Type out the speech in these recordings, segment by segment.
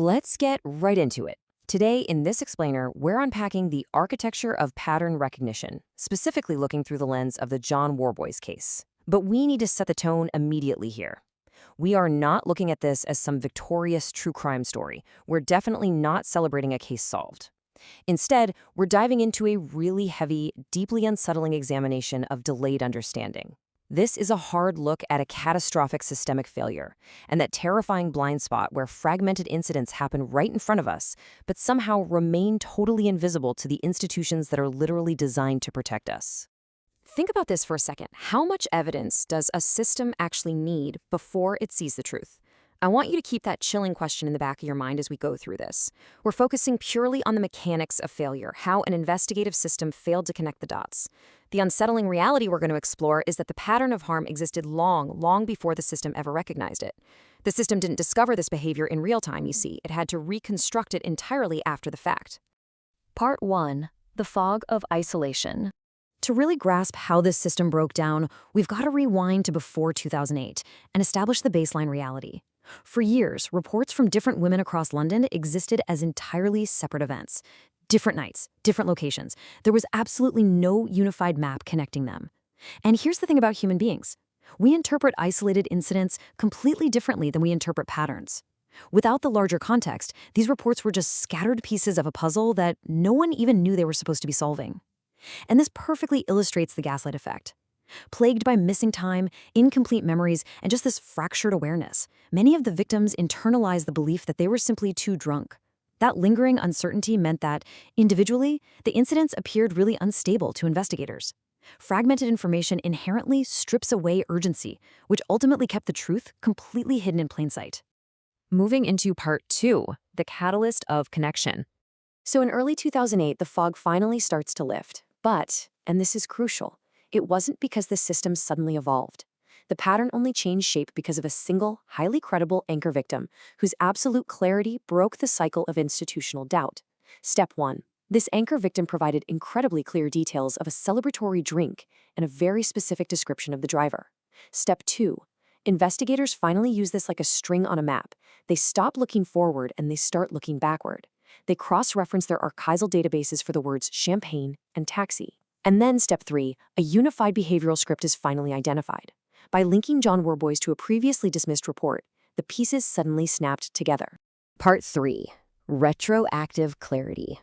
Let's get right into it. Today, in this explainer, we're unpacking the architecture of pattern recognition, specifically looking through the lens of the John Worboys case. But we need to set the tone immediately here. We are not looking at this as some victorious true crime story. We're definitely not celebrating a case solved. Instead, we're diving into a really heavy, deeply unsettling examination of delayed understanding. This is a hard look at a catastrophic systemic failure, and that terrifying blind spot where fragmented incidents happen right in front of us, but somehow remain totally invisible to the institutions that are literally designed to protect us. Think about this for a second. How much evidence does a system actually need before it sees the truth? I want you to keep that chilling question in the back of your mind as we go through this. We're focusing purely on the mechanics of failure, how an investigative system failed to connect the dots. The unsettling reality we're going to explore is that the pattern of harm existed long before the system ever recognized it. The system didn't discover this behavior in real time, you see. It had to reconstruct it entirely after the fact. Part 1. The Fog of Isolation. To really grasp how this system broke down, we've got to rewind to before 2008 and establish the baseline reality. For years, reports from different women across London existed as entirely separate events. Different nights, different locations. There was absolutely no unified map connecting them. And here's the thing about human beings. We interpret isolated incidents completely differently than we interpret patterns. Without the larger context, these reports were just scattered pieces of a puzzle that no one even knew they were supposed to be solving. And this perfectly illustrates the gaslight effect. Plagued by missing time, incomplete memories, and just this fractured awareness, many of the victims internalized the belief that they were simply too drunk. That lingering uncertainty meant that, individually, the incidents appeared really unstable to investigators. Fragmented information inherently strips away urgency, which ultimately kept the truth completely hidden in plain sight. Moving into Part 2, the catalyst of connection. So in early 2008, the fog finally starts to lift. But, and this is crucial, it wasn't because the system suddenly evolved. The pattern only changed shape because of a single, highly credible anchor victim whose absolute clarity broke the cycle of institutional doubt. Step 1. This anchor victim provided incredibly clear details of a celebratory drink and a very specific description of the driver. Step 2. Investigators finally use this like a string on a map. They stop looking forward and they start looking backward. They cross-reference their archival databases for the words champagne and taxi. And then Step 3, a unified behavioral script is finally identified. By linking John Worboys to a previously dismissed report, the pieces suddenly snapped together. Part 3. Retroactive clarity.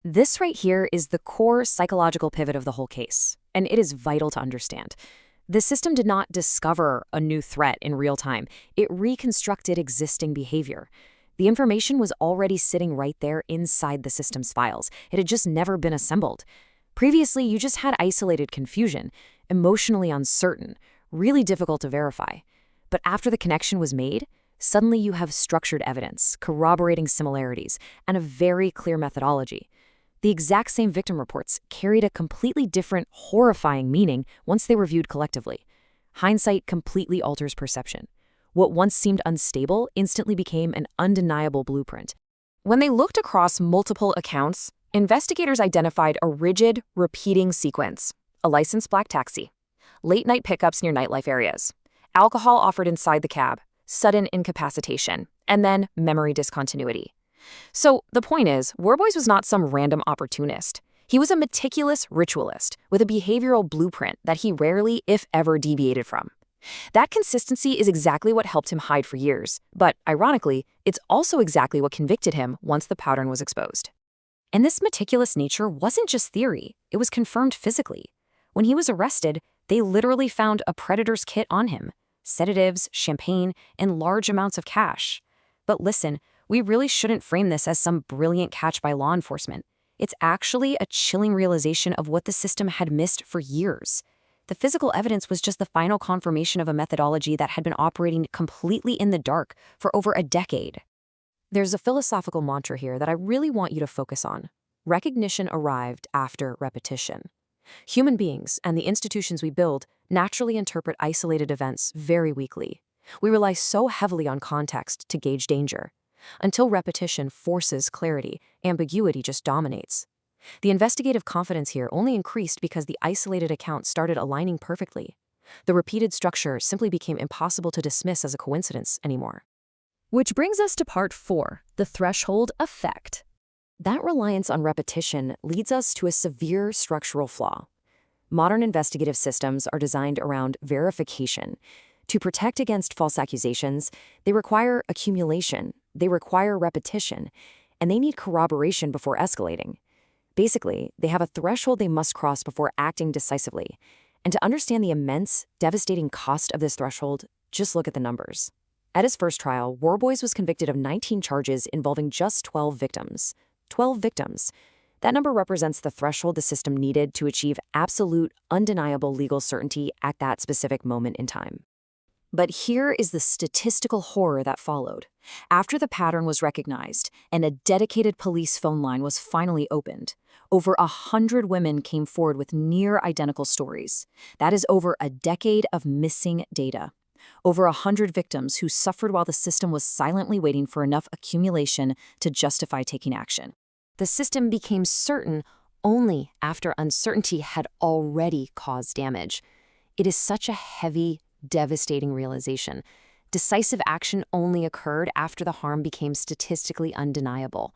This right here is the core psychological pivot of the whole case, and it is vital to understand. The system did not discover a new threat in real time. It reconstructed existing behavior. The information was already sitting right there inside the system's files. It had just never been assembled. Previously, you just had isolated confusion, emotionally uncertain, really difficult to verify. But after the connection was made, suddenly you have structured evidence, corroborating similarities, and a very clear methodology. The exact same victim reports carried a completely different, horrifying meaning once they were viewed collectively. Hindsight completely alters perception. What once seemed unstable instantly became an undeniable blueprint. When they looked across multiple accounts, investigators identified a rigid, repeating sequence: a licensed black taxi, late-night pickups near nightlife areas, alcohol offered inside the cab, sudden incapacitation, and then memory discontinuity. So the point is, Worboys was not some random opportunist. He was a meticulous ritualist with a behavioral blueprint that he rarely, if ever, deviated from. That consistency is exactly what helped him hide for years, but ironically, it's also exactly what convicted him once the pattern was exposed. And this meticulous nature wasn't just theory, it was confirmed physically. When he was arrested, they literally found a predator's kit on him: sedatives, champagne, and large amounts of cash. But listen, we really shouldn't frame this as some brilliant catch by law enforcement. It's actually a chilling realization of what the system had missed for years. The physical evidence was just the final confirmation of a methodology that had been operating completely in the dark for over a decade. There's a philosophical mantra here that I really want you to focus on. Recognition arrived after repetition. Human beings and the institutions we build naturally interpret isolated events very weakly. We rely so heavily on context to gauge danger. Until repetition forces clarity, ambiguity just dominates. The investigative confidence here only increased because the isolated account started aligning perfectly. The repeated structure simply became impossible to dismiss as a coincidence anymore. Which brings us to part 4, the threshold effect. That reliance on repetition leads us to a severe structural flaw. Modern investigative systems are designed around verification. To protect against false accusations, they require accumulation, they require repetition, and they need corroboration before escalating. Basically, they have a threshold they must cross before acting decisively. And to understand the immense, devastating cost of this threshold, just look at the numbers. At his first trial, Worboys was convicted of 19 charges involving just 12 victims. 12 victims. That number represents the threshold the system needed to achieve absolute, undeniable legal certainty at that specific moment in time. But here is the statistical horror that followed. After the pattern was recognized and a dedicated police phone line was finally opened, over 100 women came forward with near-identical stories. That is over a decade of missing data. Over 100 victims who suffered while the system was silently waiting for enough accumulation to justify taking action. The system became certain only after uncertainty had already caused damage. It is such a heavy, devastating realization. Decisive action only occurred after the harm became statistically undeniable.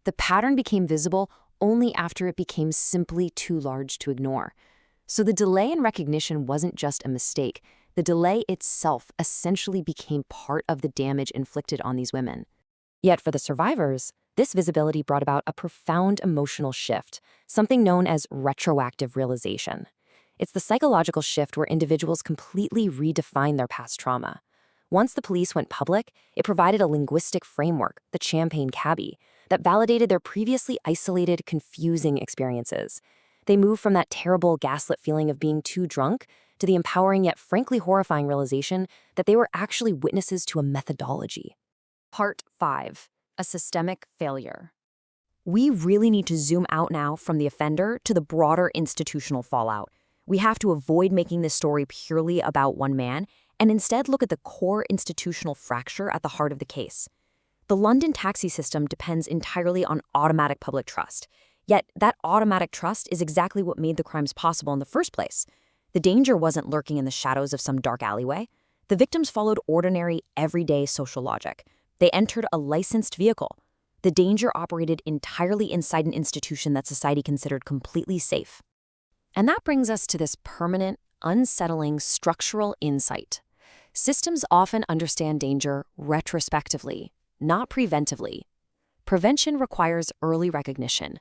The pattern became visible only after it became simply too large to ignore. So the delay in recognition wasn't just a mistake. The delay itself essentially became part of the damage inflicted on these women. Yet for the survivors, this visibility brought about a profound emotional shift, something known as retroactive realization. It's the psychological shift where individuals completely redefine their past trauma. Once the police went public, it provided a linguistic framework, the champagne cabbie, that validated their previously isolated, confusing experiences. They moved from that terrible, gaslit feeling of being too drunk to the empowering yet frankly horrifying realization that they were actually witnesses to a methodology. Part 5. A systemic failure. We really need to zoom out now from the offender to the broader institutional fallout. We have to avoid making this story purely about one man and instead look at the core institutional fracture at the heart of the case. The London taxi system depends entirely on automatic public trust. Yet that automatic trust is exactly what made the crimes possible in the first place. The danger wasn't lurking in the shadows of some dark alleyway. The victims followed ordinary, everyday social logic. They entered a licensed vehicle. The danger operated entirely inside an institution that society considered completely safe. And that brings us to this permanent, unsettling structural insight. Systems often understand danger retrospectively, not preventively. Prevention requires early recognition,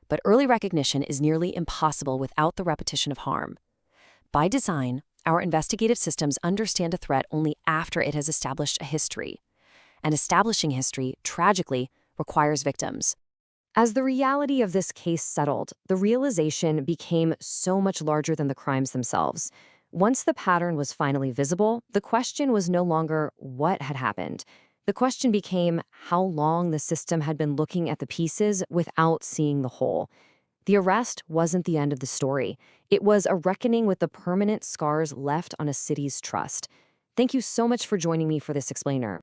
but early recognition is nearly impossible without the repetition of harm. By design, our investigative systems understand a threat only after it has established a history. And establishing history, tragically, requires victims. As the reality of this case settled, the realization became so much larger than the crimes themselves. Once the pattern was finally visible, the question was no longer what had happened. The question became how long the system had been looking at the pieces without seeing the whole. The arrest wasn't the end of the story. It was a reckoning with the permanent scars left on a city's trust. Thank you so much for joining me for this explainer.